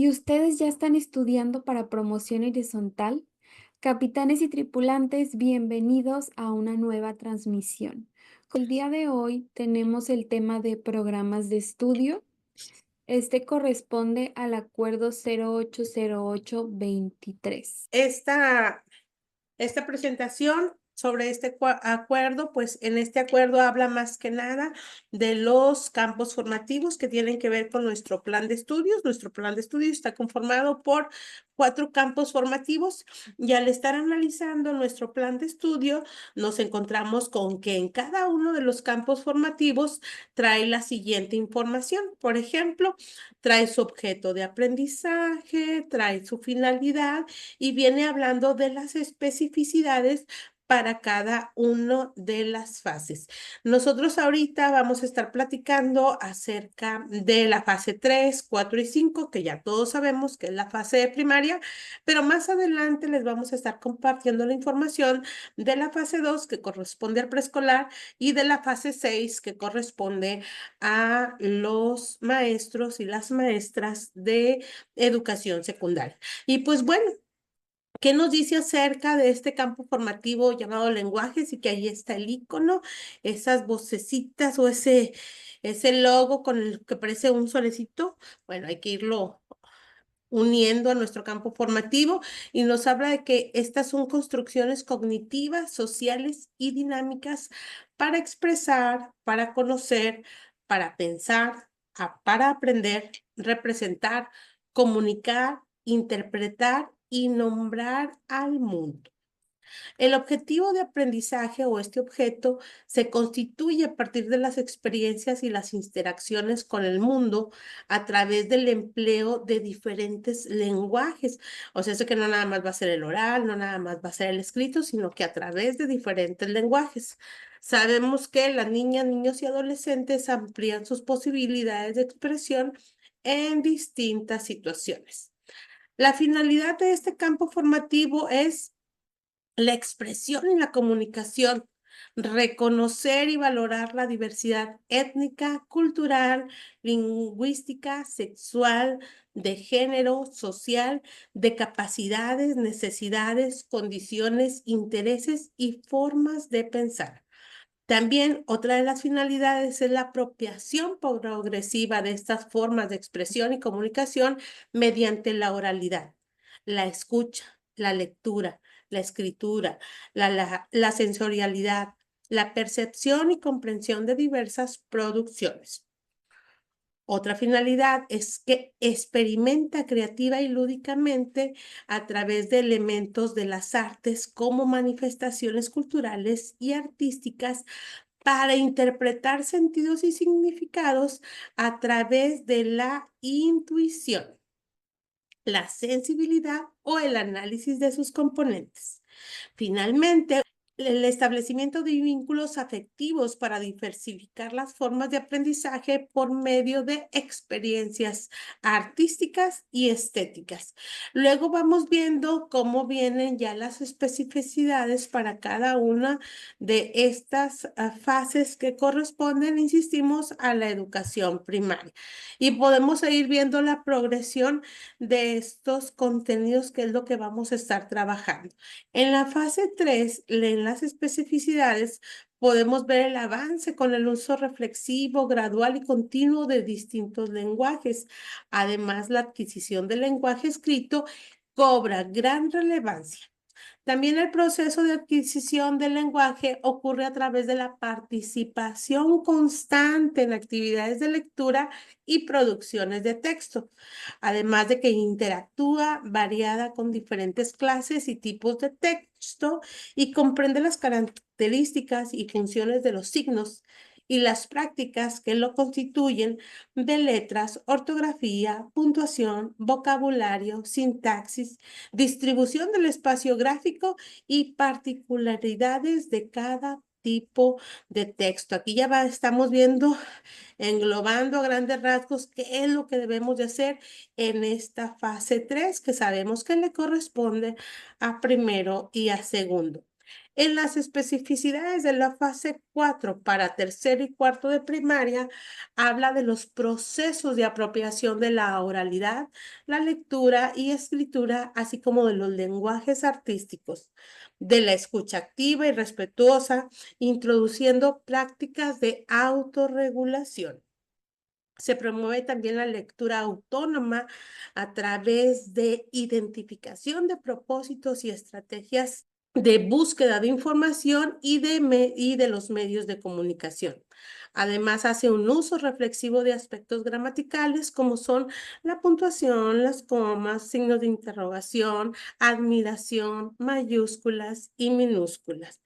¿Y ustedes ya están estudiando para promoción horizontal? Capitanes y tripulantes, bienvenidos a una nueva transmisión. El día de hoy tenemos el tema de programas de estudio. Este corresponde al acuerdo 080823. Esta presentación sobre este acuerdo, pues en este acuerdo habla más que nada de los campos formativos que tienen que ver con nuestro plan de estudios. Nuestro plan de estudios está conformado por 4 campos formativos y al estar analizando nuestro plan de estudio, nos encontramos con que en cada uno de los campos formativos trae la siguiente información. Por ejemplo, trae su objeto de aprendizaje, trae su finalidad y viene hablando de las especificidades para cada una de las fases. Nosotros ahorita vamos a estar platicando acerca de la fase 3, 4 y 5, que ya todos sabemos que es la fase de primaria, pero más adelante les vamos a estar compartiendo la información de la fase 2, que corresponde al preescolar, y de la fase 6, que corresponde a los maestros y las maestras de educación secundaria. Y pues bueno, ¿qué nos dice acerca de este campo formativo llamado lenguajes? Y que ahí está el icono, esas vocecitas o ese logo con el que parece un solecito. Bueno, hay que irlo uniendo a nuestro campo formativo y nos habla de que estas son construcciones cognitivas, sociales y dinámicas para expresar, para conocer, para pensar, para aprender, representar, comunicar, interpretar y nombrar al mundo. El objetivo de aprendizaje o este objeto se constituye a partir de las experiencias y las interacciones con el mundo a través del empleo de diferentes lenguajes. O sea, eso que no nada más va a ser el oral, no nada más va a ser el escrito, sino que a través de diferentes lenguajes. Sabemos que las niñas, niños y adolescentes amplían sus posibilidades de expresión en distintas situaciones. La finalidad de este campo formativo es la expresión y la comunicación, reconocer y valorar la diversidad étnica, cultural, lingüística, sexual, de género, social, de capacidades, necesidades, condiciones, intereses y formas de pensar. También otra de las finalidades es la apropiación progresiva de estas formas de expresión y comunicación mediante la oralidad, la escucha, la lectura, la escritura, la sensorialidad, la percepción y comprensión de diversas producciones. Otra finalidad es que experimenta creativa y lúdicamente a través de elementos de las artes como manifestaciones culturales y artísticas para interpretar sentidos y significados a través de la intuición, la sensibilidad o el análisis de sus componentes. Finalmente, el establecimiento de vínculos afectivos para diversificar las formas de aprendizaje por medio de experiencias artísticas y estéticas. Luego vamos viendo cómo vienen ya las especificidades para cada una de estas fases que corresponden, insistimos, a la educación primaria. Y podemos seguir viendo la progresión de estos contenidos, que es lo que vamos a estar trabajando. En la fase 3, en las especificidades, podemos ver el avance con el uso reflexivo, gradual y continuo de distintos lenguajes. Además, la adquisición del lenguaje escrito cobra gran relevancia. También el proceso de adquisición del lenguaje ocurre a través de la participación constante en actividades de lectura y producciones de texto, además de que interactúa variada con diferentes clases y tipos de texto y comprende las características y funciones de los signos y las prácticas que lo constituyen de letras, ortografía, puntuación, vocabulario, sintaxis, distribución del espacio gráfico y particularidades de cada tipo de texto. Aquí ya estamos viendo, englobando a grandes rasgos, qué es lo que debemos de hacer en esta fase 3, que sabemos que le corresponde a primero y a segundo. En las especificidades de la fase 4 para tercero y cuarto de primaria, habla de los procesos de apropiación de la oralidad, la lectura y escritura, así como de los lenguajes artísticos, de la escucha activa y respetuosa, introduciendo prácticas de autorregulación. Se promueve también la lectura autónoma a través de identificación de propósitos y estrategias de búsqueda de información y de los medios de comunicación. Además, hace un uso reflexivo de aspectos gramaticales como son la puntuación, las comas, signos de interrogación, admiración, mayúsculas y minúsculas.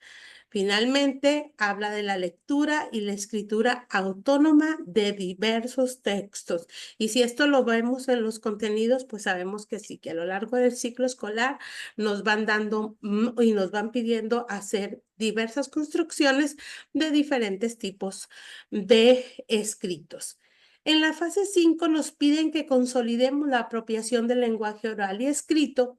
Finalmente, habla de la lectura y la escritura autónoma de diversos textos. Y si esto lo vemos en los contenidos, pues sabemos que sí, que a lo largo del ciclo escolar nos van dando y nos van pidiendo hacer diversas construcciones de diferentes tipos de escritos. En la fase 5 nos piden que consolidemos la apropiación del lenguaje oral y escrito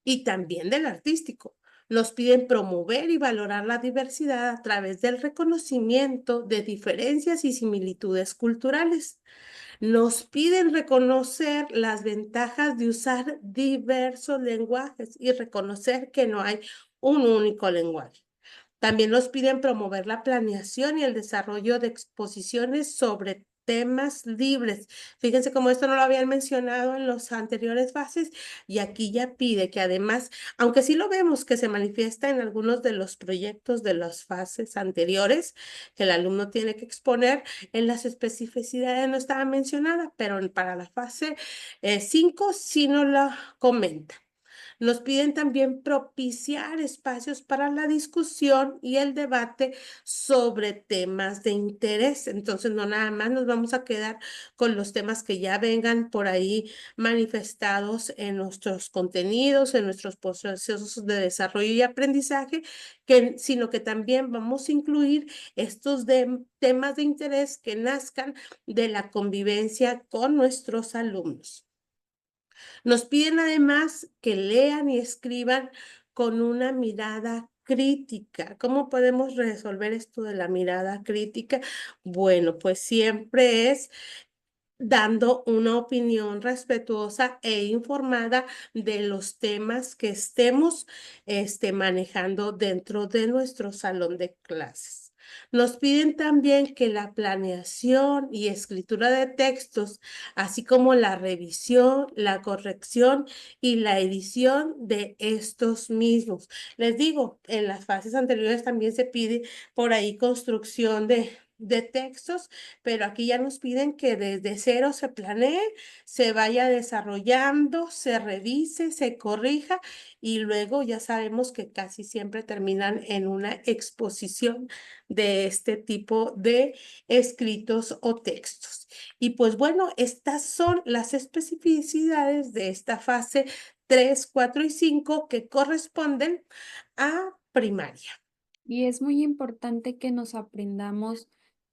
y también del artístico. Nos piden promover y valorar la diversidad a través del reconocimiento de diferencias y similitudes culturales. Nos piden reconocer las ventajas de usar diversos lenguajes y reconocer que no hay un único lenguaje. También nos piden promover la planeación y el desarrollo de exposiciones sobre temas libres. Fíjense cómo esto no lo habían mencionado en los anteriores fases y aquí ya pide que además, aunque sí lo vemos que se manifiesta en algunos de los proyectos de las fases anteriores que el alumno tiene que exponer, en las especificidades no estaba mencionada, pero para la fase 5 sí nos la comenta. Nos piden también propiciar espacios para la discusión y el debate sobre temas de interés. Entonces, no nada más nos vamos a quedar con los temas que ya vengan por ahí manifestados en nuestros contenidos, en nuestros procesos de desarrollo y aprendizaje, sino que también vamos a incluir estos temas de interés que nazcan de la convivencia con nuestros alumnos. Nos piden además que lean y escriban con una mirada crítica. ¿Cómo podemos resolver esto de la mirada crítica? Bueno, pues siempre es dando una opinión respetuosa e informada de los temas que estemos manejando dentro de nuestro salón de clases. Nos piden también que la planeación y escritura de textos, así como la revisión, la corrección y la edición de estos mismos. Les digo, en las fases anteriores también se pide por ahí construcción de textos, pero aquí ya nos piden que desde cero se planee, se vaya desarrollando, se revise, se corrija y luego ya sabemos que casi siempre terminan en una exposición de este tipo de escritos o textos. Y pues bueno, estas son las especificidades de esta fase 3, 4 y 5 que corresponden a primaria. Y es muy importante que nos aprendamos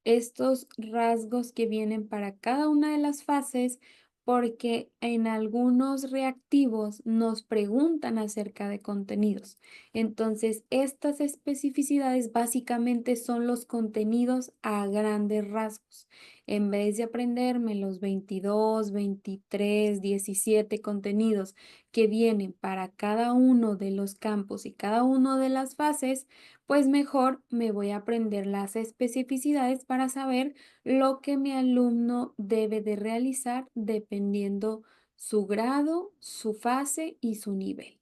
estos rasgos que vienen para cada una de las fases, porque en algunos reactivos nos preguntan acerca de contenidos. Entonces, estas especificidades básicamente son los contenidos a grandes rasgos. En vez de aprenderme los 22, 23, 17 contenidos que vienen para cada uno de los campos y cada uno de las fases, pues mejor me voy a aprender las especificidades para saber lo que mi alumno debe de realizar dependiendo su grado, su fase y su nivel.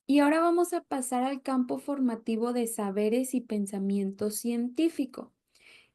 Y ahora vamos a pasar al campo formativo de saberes y pensamiento científico.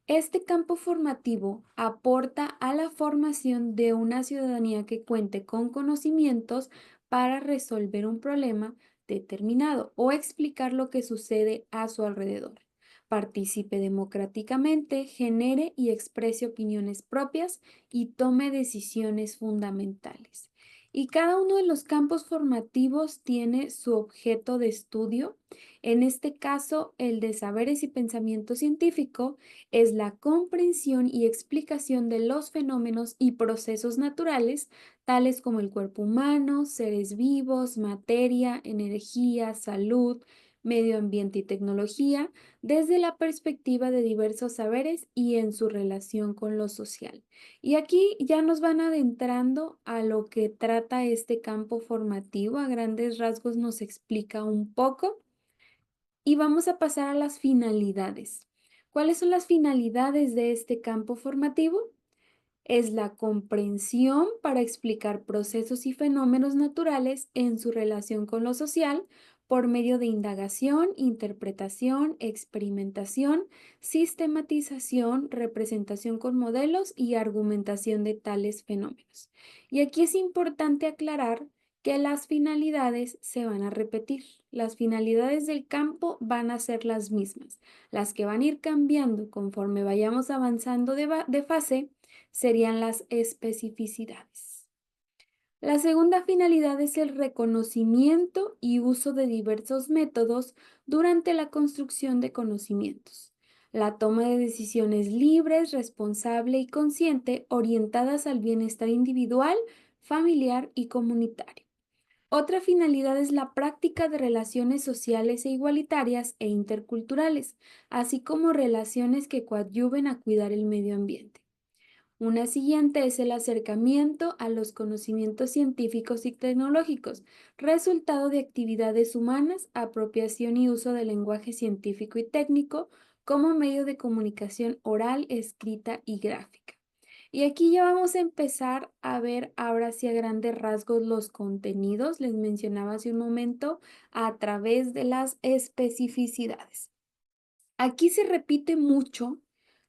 Este campo formativo aporta a la formación de una ciudadanía que cuente con conocimientos para resolver un problema determinado o explicar lo que sucede a su alrededor. Participe democráticamente, genere y exprese opiniones propias y tome decisiones fundamentales. Y cada uno de los campos formativos tiene su objeto de estudio. En este caso, el de saberes y pensamiento científico es la comprensión y explicación de los fenómenos y procesos naturales, tales como el cuerpo humano, seres vivos, materia, energía, salud, medio ambiente y tecnología, desde la perspectiva de diversos saberes y en su relación con lo social. Y aquí ya nos van adentrando a lo que trata este campo formativo, a grandes rasgos nos explica un poco y vamos a pasar a las finalidades. ¿Cuáles son las finalidades de este campo formativo? Es la comprensión para explicar procesos y fenómenos naturales en su relación con lo social por medio de indagación, interpretación, experimentación, sistematización, representación con modelos y argumentación de tales fenómenos. Y aquí es importante aclarar que las finalidades se van a repetir. Las finalidades del campo van a ser las mismas. Las que van a ir cambiando conforme vayamos avanzando de fase serían las especificidades. La segunda finalidad es el reconocimiento y uso de diversos métodos durante la construcción de conocimientos. La toma de decisiones libres, responsable y consciente orientadas al bienestar individual, familiar y comunitario. Otra finalidad es la práctica de relaciones sociales e igualitarias e interculturales, así como relaciones que coadyuven a cuidar el medio ambiente. Una siguiente es el acercamiento a los conocimientos científicos y tecnológicos, resultado de actividades humanas, apropiación y uso del lenguaje científico y técnico como medio de comunicación oral, escrita y gráfica. Y aquí ya vamos a empezar a ver ahora sí a grandes rasgos los contenidos, les mencionaba hace un momento, a través de las especificidades. Aquí se repite mucho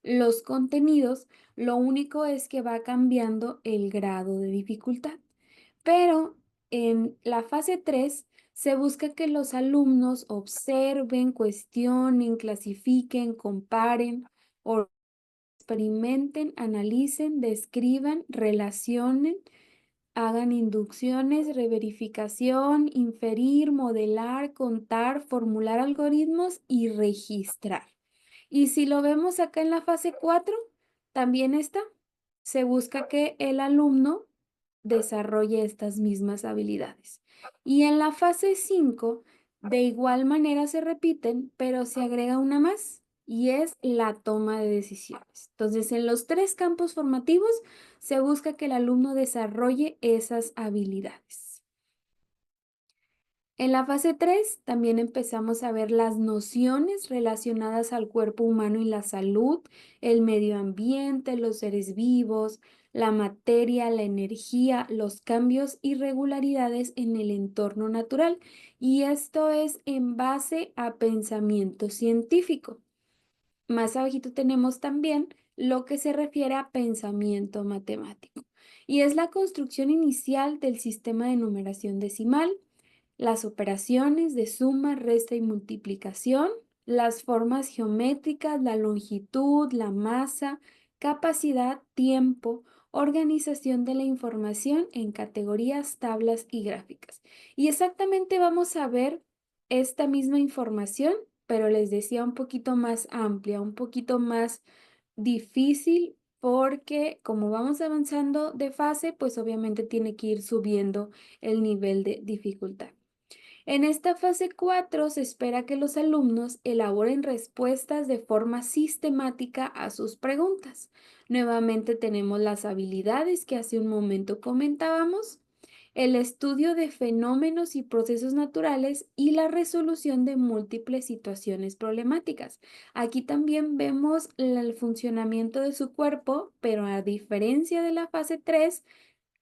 los contenidos, lo único es que va cambiando el grado de dificultad. Pero en la fase 3 se busca que los alumnos observen, cuestionen, clasifiquen, comparen, experimenten, analicen, describan, relacionen, hagan inducciones, reverificación, inferir, modelar, contar, formular algoritmos y registrar. Y si lo vemos acá en la fase 4, también está. Se busca que el alumno desarrolle estas mismas habilidades. Y en la fase 5, de igual manera se repiten, pero se agrega una más y es la toma de decisiones. Entonces, en los tres campos formativos se busca que el alumno desarrolle esas habilidades. En la fase 3 también empezamos a ver las nociones relacionadas al cuerpo humano y la salud, el medio ambiente, los seres vivos, la materia, la energía, los cambios y regularidades en el entorno natural. Y esto es en base a pensamiento científico. Más abajito tenemos también lo que se refiere a pensamiento matemático. Y es la construcción inicial del sistema de numeración decimal, las operaciones de suma, resta y multiplicación, las formas geométricas, la longitud, la masa, capacidad, tiempo, organización de la información en categorías, tablas y gráficas. Y exactamente vamos a ver esta misma información, pero les decía un poquito más amplia, un poquito más difícil porque como vamos avanzando de fase, pues obviamente tiene que ir subiendo el nivel de dificultad. En esta fase 4 se espera que los alumnos elaboren respuestas de forma sistemática a sus preguntas. Nuevamente tenemos las habilidades que hace un momento comentábamos, el estudio de fenómenos y procesos naturales y la resolución de múltiples situaciones problemáticas. Aquí también vemos el funcionamiento de su cuerpo, pero a diferencia de la fase 3,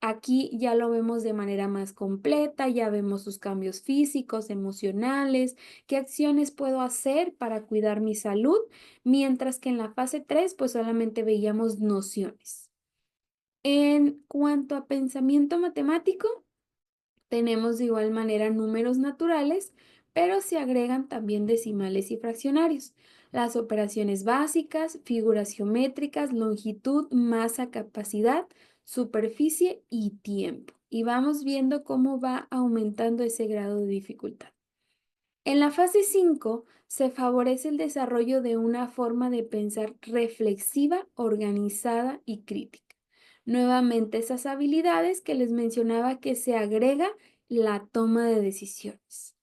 aquí ya lo vemos de manera más completa, ya vemos sus cambios físicos, emocionales, qué acciones puedo hacer para cuidar mi salud, mientras que en la fase 3 pues solamente veíamos nociones. En cuanto a pensamiento matemático, tenemos de igual manera números naturales, pero se agregan también decimales y fraccionarios. Las operaciones básicas, figuras geométricas, longitud, masa, capacidad, superficie y tiempo. Y vamos viendo cómo va aumentando ese grado de dificultad. En la fase 5 se favorece el desarrollo de una forma de pensar reflexiva, organizada y crítica. Nuevamente esas habilidades que les mencionaba que se agrega la toma de decisiones.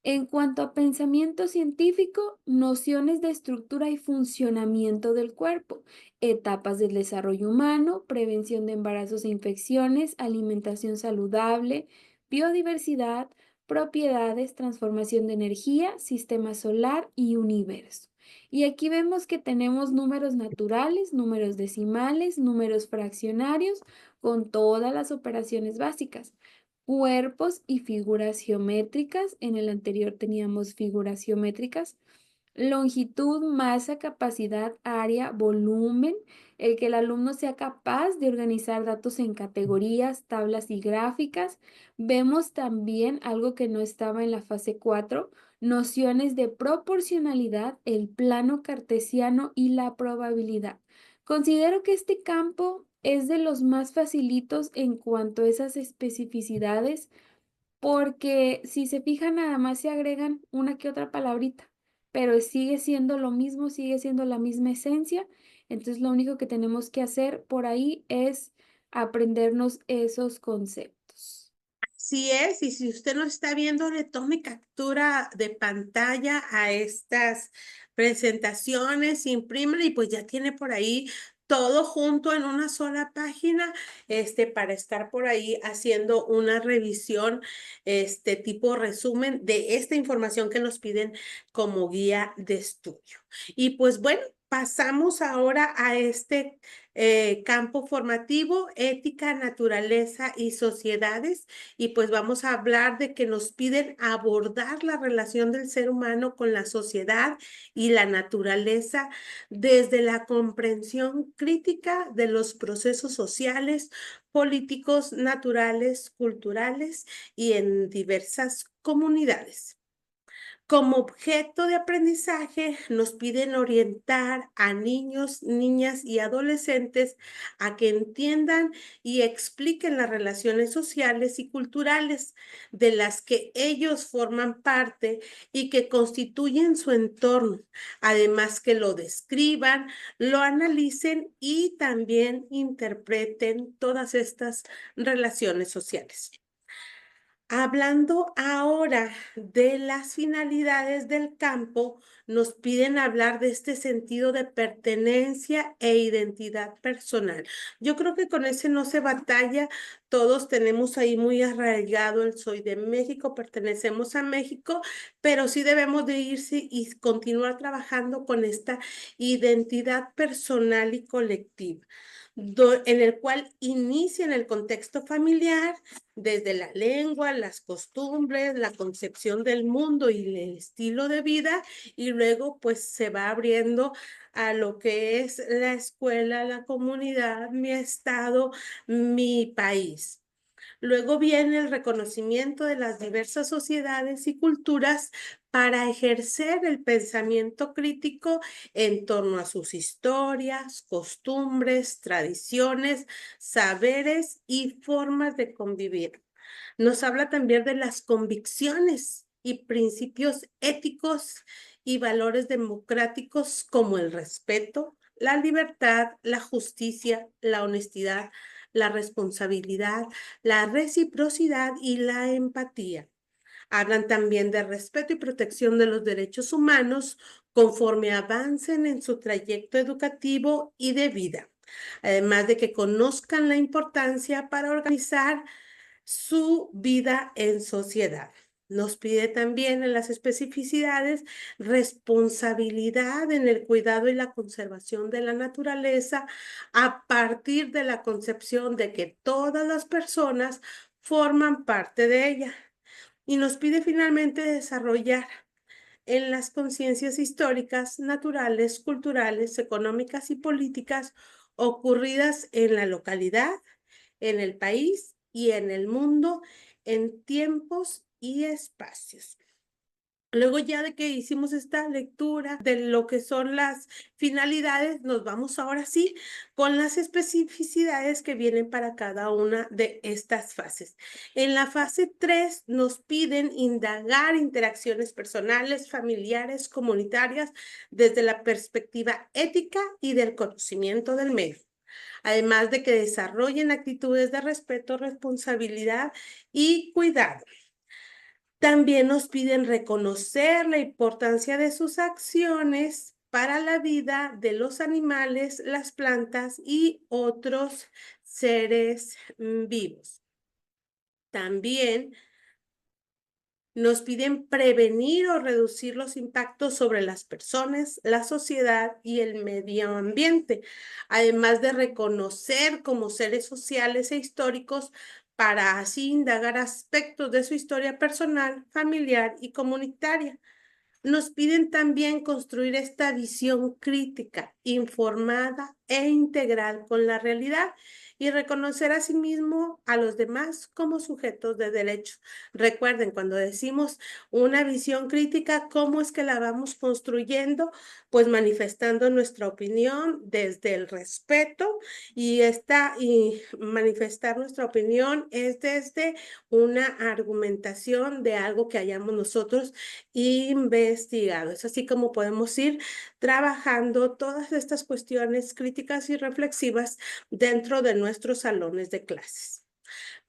En cuanto a pensamiento científico, nociones de estructura y funcionamiento del cuerpo, etapas del desarrollo humano, prevención de embarazos e infecciones, alimentación saludable, biodiversidad, propiedades, transformación de energía, sistema solar y universo. Y aquí vemos que tenemos números naturales, números decimales, números fraccionarios, con todas las operaciones básicas. Cuerpos y figuras geométricas. En el anterior teníamos figuras geométricas. Longitud, masa, capacidad, área, volumen. El que el alumno sea capaz de organizar datos en categorías, tablas y gráficas. Vemos también algo que no estaba en la fase 4, nociones de proporcionalidad, el plano cartesiano y la probabilidad. Considero que este campo es de los más facilitos en cuanto a esas especificidades, porque si se fijan nada más se agregan una que otra palabrita, pero sigue siendo lo mismo, sigue siendo la misma esencia. Entonces lo único que tenemos que hacer por ahí es aprendernos esos conceptos. Sí es, y si usted no está viendo, le tome captura de pantalla a estas presentaciones, imprímela y pues ya tiene por ahí todo junto en una sola página, para estar por ahí haciendo una revisión, tipo resumen de esta información que nos piden como guía de estudio. Y pues bueno, pasamos ahora a campo formativo, ética, naturaleza y sociedades. Y pues vamos a hablar de que nos piden abordar la relación del ser humano con la sociedad y la naturaleza desde la comprensión crítica de los procesos sociales, políticos, naturales, culturales y en diversas comunidades. Como objeto de aprendizaje, nos piden orientar a niños, niñas y adolescentes a que entiendan y expliquen las relaciones sociales y culturales de las que ellos forman parte y que constituyen su entorno. Además que lo describan, lo analicen y también interpreten todas estas relaciones sociales. Hablando ahora de las finalidades del campo, nos piden hablar de este sentido de pertenencia e identidad personal. Yo creo que con ese no se batalla, todos tenemos ahí muy arraigado el soy de México, pertenecemos a México, pero sí debemos de irse y continuar trabajando con esta identidad personal y colectiva, en el cual inicia en el contexto familiar desde la lengua, las costumbres, la concepción del mundo y el estilo de vida, y luego pues se va abriendo a lo que es la escuela, la comunidad, mi estado, mi país. Luego viene el reconocimiento de las diversas sociedades y culturas para ejercer el pensamiento crítico en torno a sus historias, costumbres, tradiciones, saberes y formas de convivir. Nos habla también de las convicciones y principios éticos y valores democráticos como el respeto, la libertad, la justicia, la honestidad, la responsabilidad, la reciprocidad y la empatía. Hablan también de respeto y protección de los derechos humanos conforme avancen en su trayecto educativo y de vida, además de que conozcan la importancia para organizar su vida en sociedad. Nos pide también en las especificidades responsabilidad en el cuidado y la conservación de la naturaleza a partir de la concepción de que todas las personas forman parte de ella. Y nos pide finalmente desarrollar en las conciencias históricas, naturales, culturales, económicas y políticas ocurridas en la localidad, en el país y en el mundo, en tiempos y espacios. Luego ya de que hicimos esta lectura de lo que son las finalidades, nos vamos ahora sí con las especificidades que vienen para cada una de estas fases. En la fase 3 nos piden indagar interacciones personales, familiares, comunitarias, desde la perspectiva ética y del conocimiento del medio, además de que desarrollen actitudes de respeto, responsabilidad y cuidado. También nos piden reconocer la importancia de sus acciones para la vida de los animales, las plantas y otros seres vivos. También nos piden prevenir o reducir los impactos sobre las personas, la sociedad y el medio ambiente, además de reconocer como seres sociales e históricos para así indagar aspectos de su historia personal, familiar y comunitaria. Nos piden también construir esta visión crítica, informada e integral con la realidad y reconocer a sí mismo a los demás como sujetos de derecho. Recuerden, cuando decimos una visión crítica, ¿cómo es que la vamos construyendo? Pues manifestando nuestra opinión desde el respeto y manifestar nuestra opinión es desde una argumentación de algo que hayamos nosotros investigado. Es así como podemos ir trabajando todas estas cuestiones críticas y reflexivas dentro de nuestros salones de clases.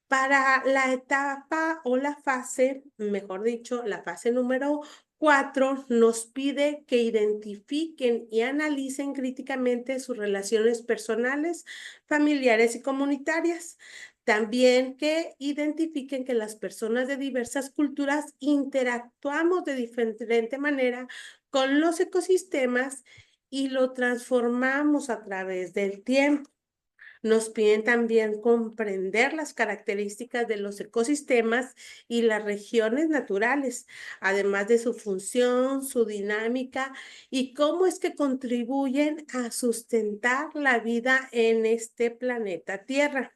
Para la etapa o la fase, mejor dicho, la fase número 4 nos pide que identifiquen y analicen críticamente sus relaciones personales, familiares y comunitarias. También que identifiquen que las personas de diversas culturas interactuamos de diferente manera con los ecosistemas y lo transformamos a través del tiempo. Nos piden también comprender las características de los ecosistemas y las regiones naturales, además de su función, su dinámica y cómo es que contribuyen a sustentar la vida en este planeta Tierra.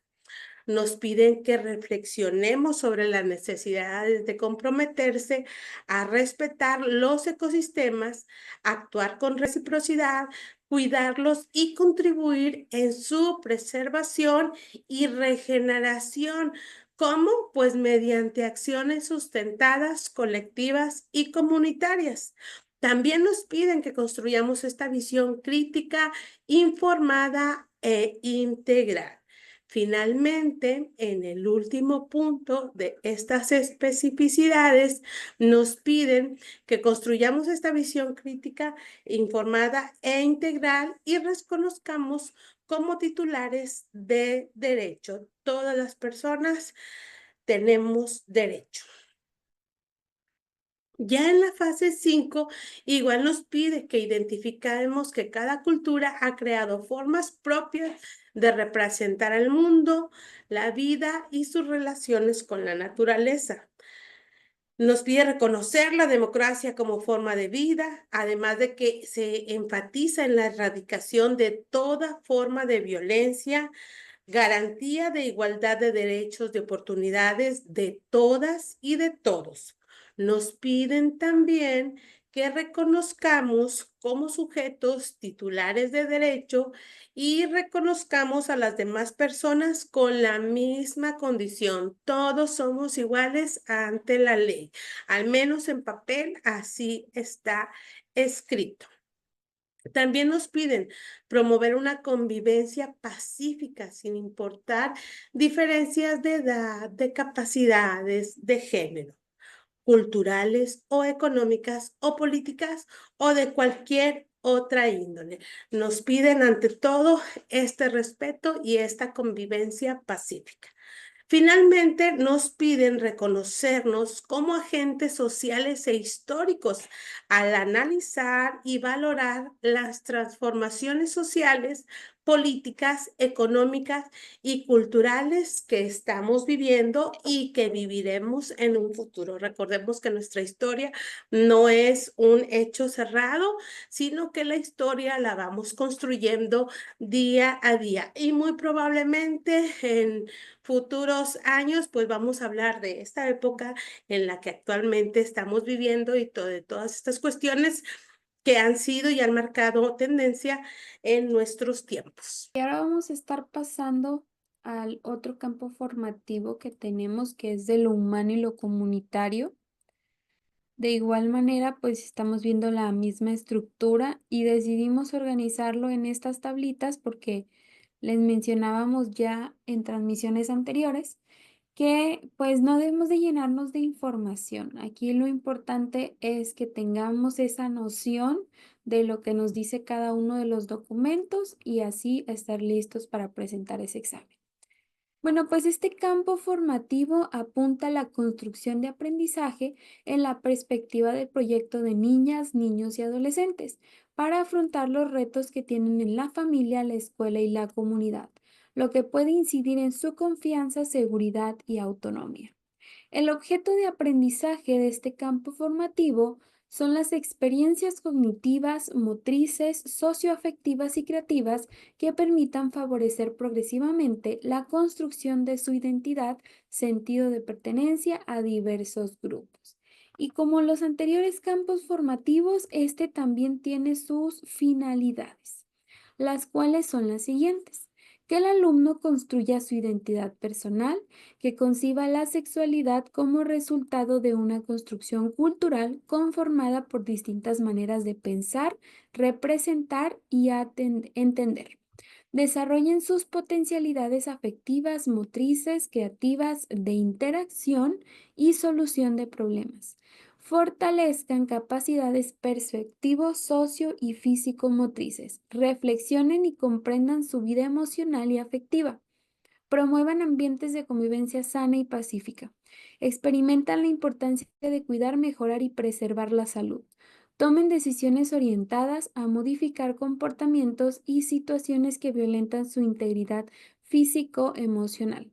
Nos piden que reflexionemos sobre las necesidades de comprometerse a respetar los ecosistemas, actuar con reciprocidad, cuidarlos y contribuir en su preservación y regeneración. ¿Cómo? Pues mediante acciones sustentadas, colectivas y comunitarias. También nos piden que construyamos esta visión crítica, informada e integral. Finalmente, en el último punto de estas especificidades, nos piden que construyamos esta visión crítica, informada e integral y reconozcamos como titulares de derecho. Todas las personas tenemos derecho. Ya en la fase 5, igual nos pide que identifiquemos que cada cultura ha creado formas propias de representar al mundo, la vida y sus relaciones con la naturaleza. Nos pide reconocer la democracia como forma de vida, además de que se enfatiza en la erradicación de toda forma de violencia, garantía de igualdad de derechos, de oportunidades de todas y de todos. Nos piden también que reconozcamos como sujetos titulares de derecho y reconozcamos a las demás personas con la misma condición. Todos somos iguales ante la ley, al menos en papel así está escrito. También nos piden promover una convivencia pacífica sin importar diferencias de edad, de capacidades, de género, culturales o económicas o políticas o de cualquier otra índole. Nos piden ante todo este respeto y esta convivencia pacífica. Finalmente, nos piden reconocernos como agentes sociales e históricos al analizar y valorar las transformaciones sociales, políticas, económicas y culturales que estamos viviendo y que viviremos en un futuro. Recordemos que nuestra historia no es un hecho cerrado, sino que la historia la vamos construyendo día a día y muy probablemente en futuros años, pues vamos a hablar de esta época en la que actualmente estamos viviendo y de todas estas cuestiones que han sido y han marcado tendencia en nuestros tiempos. Y ahora vamos a estar pasando al otro campo formativo que tenemos, que es de lo humano y lo comunitario. De igual manera, pues estamos viendo la misma estructura y decidimos organizarlo en estas tablitas porque les mencionábamos ya en transmisiones anteriores que pues no debemos de llenarnos de información. Aquí lo importante es que tengamos esa noción de lo que nos dice cada uno de los documentos y así estar listos para presentar ese examen. Bueno, pues este campo formativo apunta a la construcción de aprendizaje en la perspectiva del proyecto de niñas, niños y adolescentes para afrontar los retos que tienen en la familia, la escuela y la comunidad, lo que puede incidir en su confianza, seguridad y autonomía. El objeto de aprendizaje de este campo formativo son las experiencias cognitivas, motrices, socioafectivas y creativas que permitan favorecer progresivamente la construcción de su identidad, sentido de pertenencia a diversos grupos. Y como los anteriores campos formativos, este también tiene sus finalidades, las cuales son las siguientes: que el alumno construya su identidad personal, que conciba la sexualidad como resultado de una construcción cultural conformada por distintas maneras de pensar, representar y entender. Desarrollen sus potencialidades afectivas, motrices, creativas, de interacción y solución de problemas. Fortalezcan capacidades perspectivo, socio y físico-motrices. Reflexionen y comprendan su vida emocional y afectiva. Promuevan ambientes de convivencia sana y pacífica. Experimentan la importancia de cuidar, mejorar y preservar la salud. Tomen decisiones orientadas a modificar comportamientos y situaciones que violentan su integridad físico-emocional.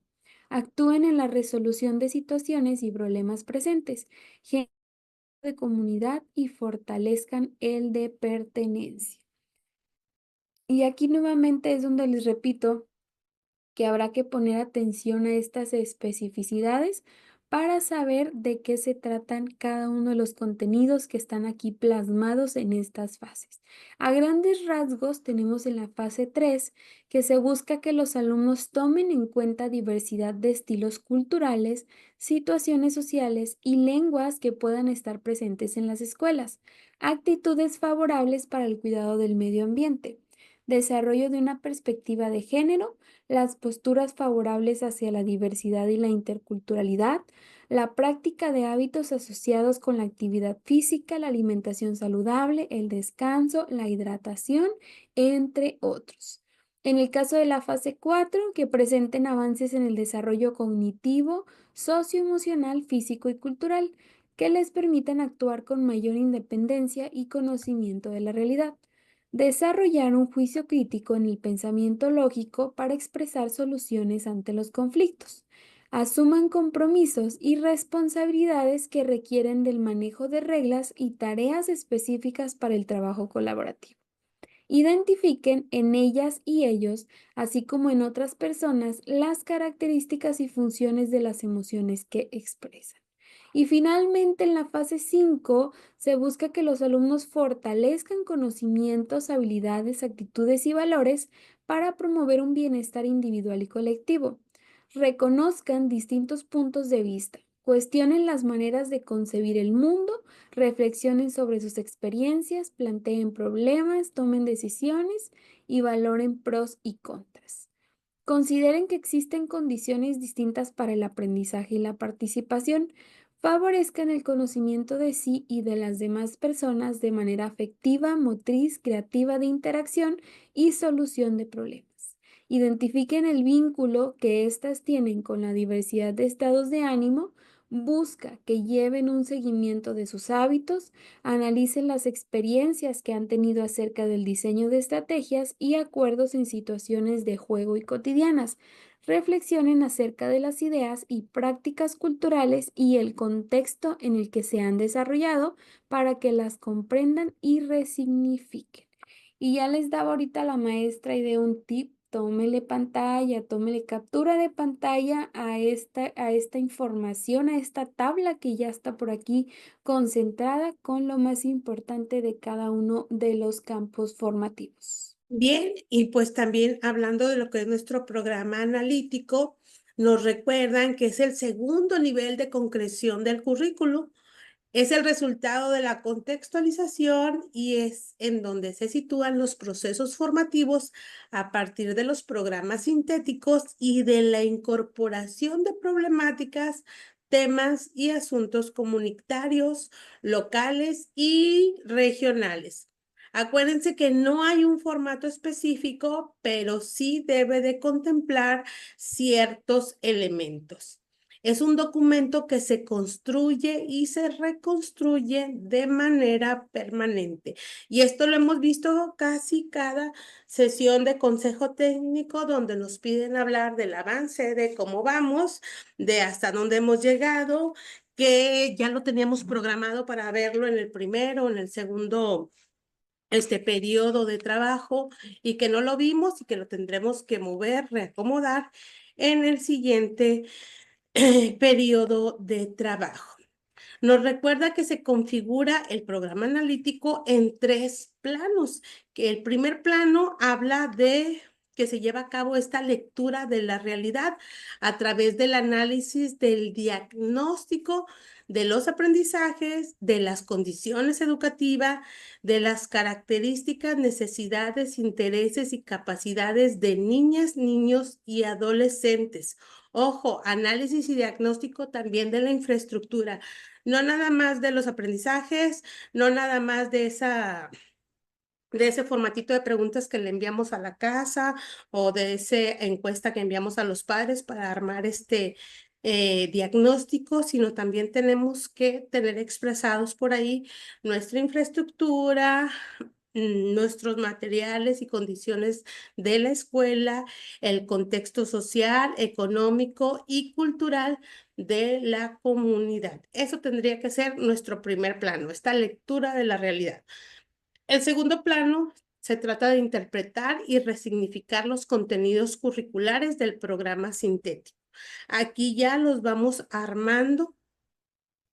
Actúen en la resolución de situaciones y problemas presentes. Generen de comunidad y fortalezcan el de pertenencia. Y aquí nuevamente es donde les repito que habrá que poner atención a estas especificidades para saber de qué se tratan cada uno de los contenidos que están aquí plasmados en estas fases. A grandes rasgos tenemos en la fase 3 que se busca que los alumnos tomen en cuenta diversidad de estilos culturales, situaciones sociales y lenguas que puedan estar presentes en las escuelas, actitudes favorables para el cuidado del medio ambiente, desarrollo de una perspectiva de género, las posturas favorables hacia la diversidad y la interculturalidad, la práctica de hábitos asociados con la actividad física, la alimentación saludable, el descanso, la hidratación, entre otros. En el caso de la fase 4, que presenten avances en el desarrollo cognitivo, socioemocional, físico y cultural, que les permitan actuar con mayor independencia y conocimiento de la realidad. Desarrollar un juicio crítico en el pensamiento lógico para expresar soluciones ante los conflictos. Asuman compromisos y responsabilidades que requieren del manejo de reglas y tareas específicas para el trabajo colaborativo. Identifiquen en ellas y ellos, así como en otras personas, las características y funciones de las emociones que expresan. Y finalmente, en la fase 5 se busca que los alumnos fortalezcan conocimientos, habilidades, actitudes y valores para promover un bienestar individual y colectivo. Reconozcan distintos puntos de vista, cuestionen las maneras de concebir el mundo, reflexionen sobre sus experiencias, planteen problemas, tomen decisiones y valoren pros y contras. Consideren que existen condiciones distintas para el aprendizaje y la participación. Favorezcan el conocimiento de sí y de las demás personas de manera afectiva, motriz, creativa de interacción y solución de problemas. Identifiquen el vínculo que éstas tienen con la diversidad de estados de ánimo. Busca que lleven un seguimiento de sus hábitos, analicen las experiencias que han tenido acerca del diseño de estrategias y acuerdos en situaciones de juego y cotidianas. Reflexionen acerca de las ideas y prácticas culturales y el contexto en el que se han desarrollado para que las comprendan y resignifiquen. Y ya les daba ahorita la maestra idea un tip: tómele pantalla, tómele captura de pantalla a esta información, a esta tabla que ya está por aquí concentrada con lo más importante de cada uno de los campos formativos. Bien, y pues también hablando de lo que es nuestro programa analítico, nos recuerdan que es el segundo nivel de concreción del currículo Es el resultado de la contextualización y es en donde se sitúan los procesos formativos a partir de los programas sintéticos y de la incorporación de problemáticas, temas y asuntos comunitarios, locales y regionales. Acuérdense que no hay un formato específico, pero sí debe de contemplar ciertos elementos. Es un documento que se construye y se reconstruye de manera permanente. Y esto lo hemos visto casi cada sesión de consejo técnico donde nos piden hablar del avance, de cómo vamos, de hasta dónde hemos llegado, que ya lo teníamos programado para verlo en el primero, en el segundo periodo de trabajo y que no lo vimos y que lo tendremos que mover, reacomodar en el siguiente periodo de trabajo. Nos recuerda que se configura el programa analítico en 3 planos, que el primer plano habla de que se lleva a cabo esta lectura de la realidad a través del análisis del diagnóstico de los aprendizajes, de las condiciones educativas, de las características, necesidades, intereses y capacidades de niñas, niños y adolescentes. Ojo, análisis y diagnóstico también de la infraestructura, no nada más de los aprendizajes, no nada más de ese formatito de preguntas que le enviamos a la casa o de esa encuesta que enviamos a los padres para armar diagnóstico, sino también tenemos que tener expresados por ahí nuestra infraestructura, nuestros materiales y condiciones de la escuela, el contexto social, económico y cultural de la comunidad. Eso tendría que ser nuestro primer plano, esta lectura de la realidad. El segundo plano se trata de interpretar y resignificar los contenidos curriculares del programa sintético. Aquí ya los vamos armando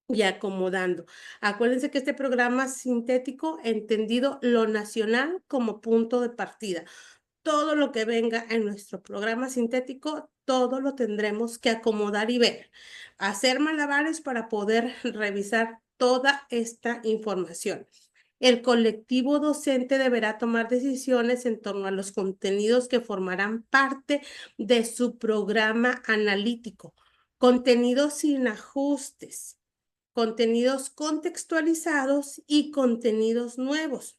y acomodando. Acuérdense que este programa sintético, entendido lo nacional como punto de partida. Todo lo que venga en nuestro programa sintético, todo lo tendremos que acomodar y ver. Hacer malabares para poder revisar toda esta información. El colectivo docente deberá tomar decisiones en torno a los contenidos que formarán parte de su programa analítico. Contenidos sin ajustes, contenidos contextualizados y contenidos nuevos.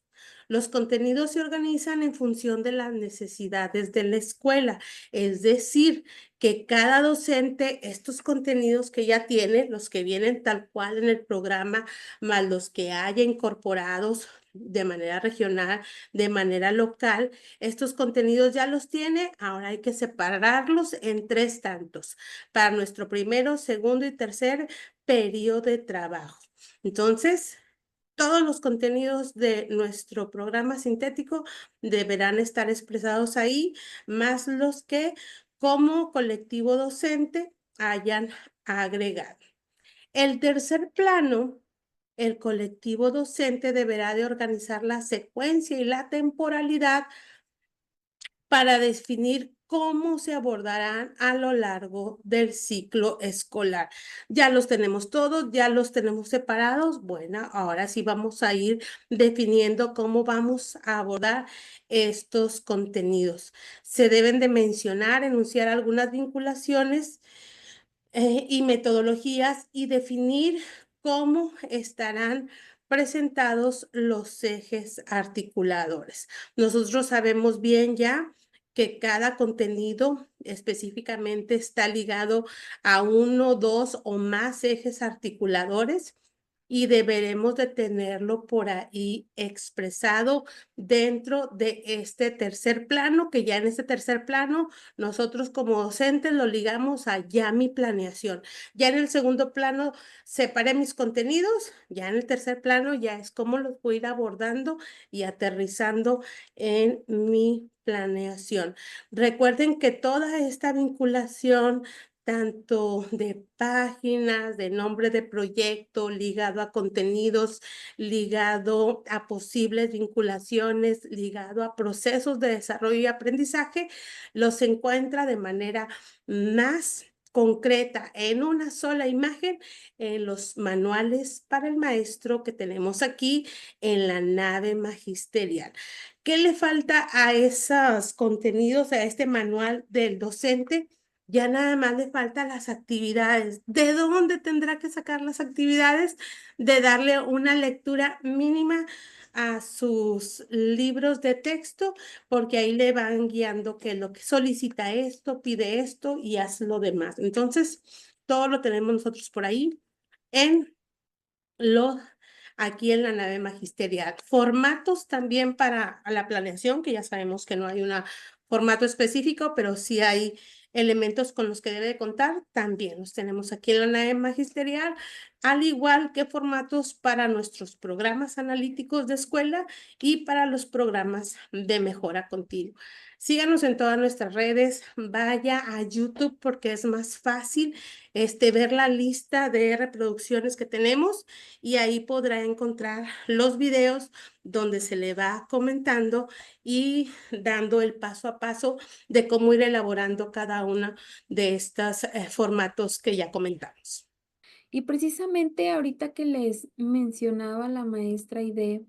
Los contenidos se organizan en función de las necesidades de la escuela, es decir, que cada docente, estos contenidos que ya tiene, los que vienen tal cual en el programa, más los que haya incorporados de manera regional, de manera local, estos contenidos ya los tiene, ahora hay que separarlos en 3 tantos, para nuestro primero, segundo y tercer periodo de trabajo. Entonces, todos los contenidos de nuestro programa sintético deberán estar expresados ahí, más los que como colectivo docente hayan agregado. El tercer plano, el colectivo docente deberá de organizar la secuencia y la temporalidad para definir cómo se abordarán a lo largo del ciclo escolar. Ya los tenemos todos, ya los tenemos separados. Bueno, ahora sí vamos a ir definiendo cómo vamos a abordar estos contenidos. Se deben de mencionar, enunciar algunas vinculaciones y metodologías y definir cómo estarán presentados los ejes articuladores. Nosotros sabemos bien ya que cada contenido específicamente está ligado a uno, dos o más ejes articuladores y deberemos de tenerlo por ahí expresado dentro de este tercer plano, que ya en este tercer plano nosotros como docentes lo ligamos a ya mi planeación. Ya en el segundo plano separé mis contenidos, ya en el tercer plano ya es cómo los voy a ir abordando y aterrizando en mi planeación. Recuerden que toda esta vinculación tanto de páginas, de nombre de proyecto, ligado a contenidos, ligado a posibles vinculaciones, ligado a procesos de desarrollo y aprendizaje, los encuentra de manera más concreta en una sola imagen en los manuales para el maestro que tenemos aquí en la nave magisterial. ¿Qué le falta a esos contenidos, a este manual del docente? Ya nada más le faltan las actividades. ¿De dónde tendrá que sacar las actividades? De darle una lectura mínima a sus libros de texto, porque ahí le van guiando que lo que solicita esto, pide esto y haz lo demás. Entonces, todo lo tenemos nosotros por ahí en lo aquí en la nave magisterial. Formatos también para la planeación, que ya sabemos que no hay un formato específico, pero sí hay elementos con los que debe de contar, también los tenemos aquí en la nave magisterial, al igual que formatos para nuestros programas analíticos de escuela y para los programas de mejora continua. Síganos en todas nuestras redes, vaya a YouTube porque es más fácil ver la lista de reproducciones que tenemos y ahí podrá encontrar los videos donde se le va comentando y dando el paso a paso de cómo ir elaborando cada uno de estos formatos que ya comentamos. Y precisamente ahorita que les mencionaba la maestra Aide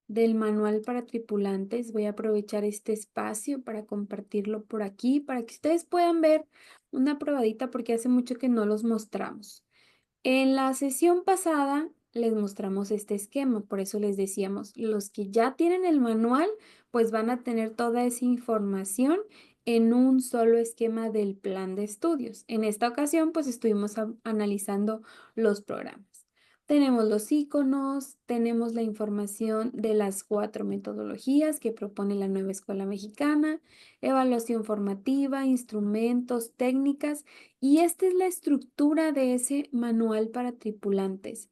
del manual para tripulantes, voy a aprovechar este espacio para compartirlo por aquí, para que ustedes puedan ver una probadita porque hace mucho que no los mostramos. En la sesión pasada les mostramos este esquema, por eso les decíamos, los que ya tienen el manual, pues van a tener toda esa información en un solo esquema del plan de estudios. En esta ocasión, pues estuvimos analizando los programas. Tenemos los iconos, tenemos la información de las 4 metodologías que propone la nueva escuela mexicana, evaluación formativa, instrumentos, técnicas, y esta es la estructura de ese manual para tripulantes.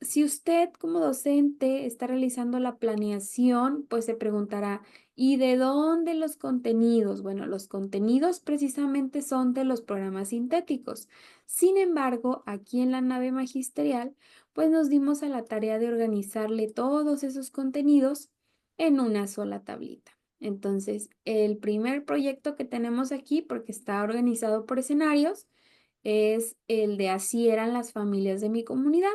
Si usted como docente está realizando la planeación, pues se preguntará, ¿y de dónde los contenidos? Bueno, los contenidos precisamente son de los programas sintéticos. Sin embargo, aquí en la nave magisterial, pues nos dimos a la tarea de organizarle todos esos contenidos en una sola tablita. Entonces, el primer proyecto que tenemos aquí, porque está organizado por escenarios, es el de Así eran las familias de mi comunidad.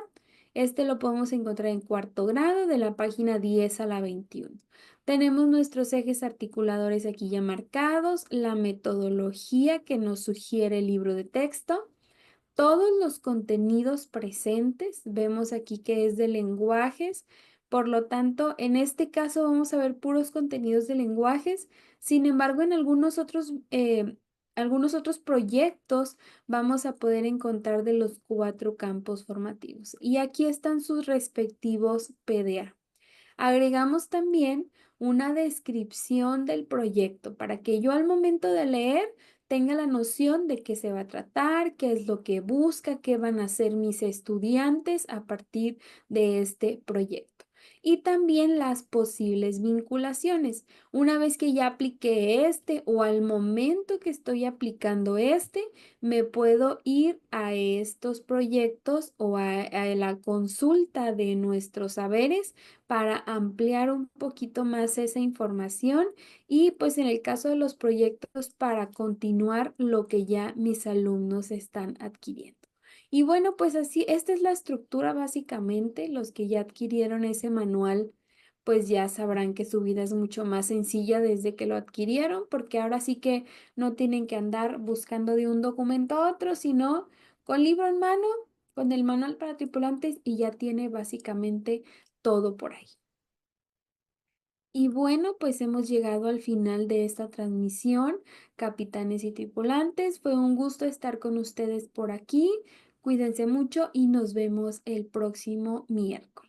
Este lo podemos encontrar en cuarto grado de la página 10 a la 21. Tenemos nuestros ejes articuladores aquí ya marcados, la metodología que nos sugiere el libro de texto, todos los contenidos presentes, vemos aquí que es de lenguajes, por lo tanto, en este caso vamos a ver puros contenidos de lenguajes, sin embargo, en algunos otros proyectos vamos a poder encontrar de los 4 campos formativos. Y aquí están sus respectivos PDA. Agregamos también una descripción del proyecto para que yo al momento de leer tenga la noción de qué se va a tratar, qué es lo que busca, qué van a hacer mis estudiantes a partir de este proyecto. Y también las posibles vinculaciones. Una vez que ya apliqué este o al momento que estoy aplicando este, me puedo ir a estos proyectos o a la consulta de nuestros saberes para ampliar un poquito más esa información y pues en el caso de los proyectos para continuar lo que ya mis alumnos están adquiriendo. Y bueno, pues así, esta es la estructura básicamente. Los que ya adquirieron ese manual, pues ya sabrán que su vida es mucho más sencilla desde que lo adquirieron, porque ahora sí que no tienen que andar buscando de un documento a otro, sino con libro en mano, con el manual para tripulantes y ya tiene básicamente todo por ahí. Y bueno, pues hemos llegado al final de esta transmisión, capitanes y tripulantes. Fue un gusto estar con ustedes por aquí. Cuídense mucho y nos vemos el próximo miércoles.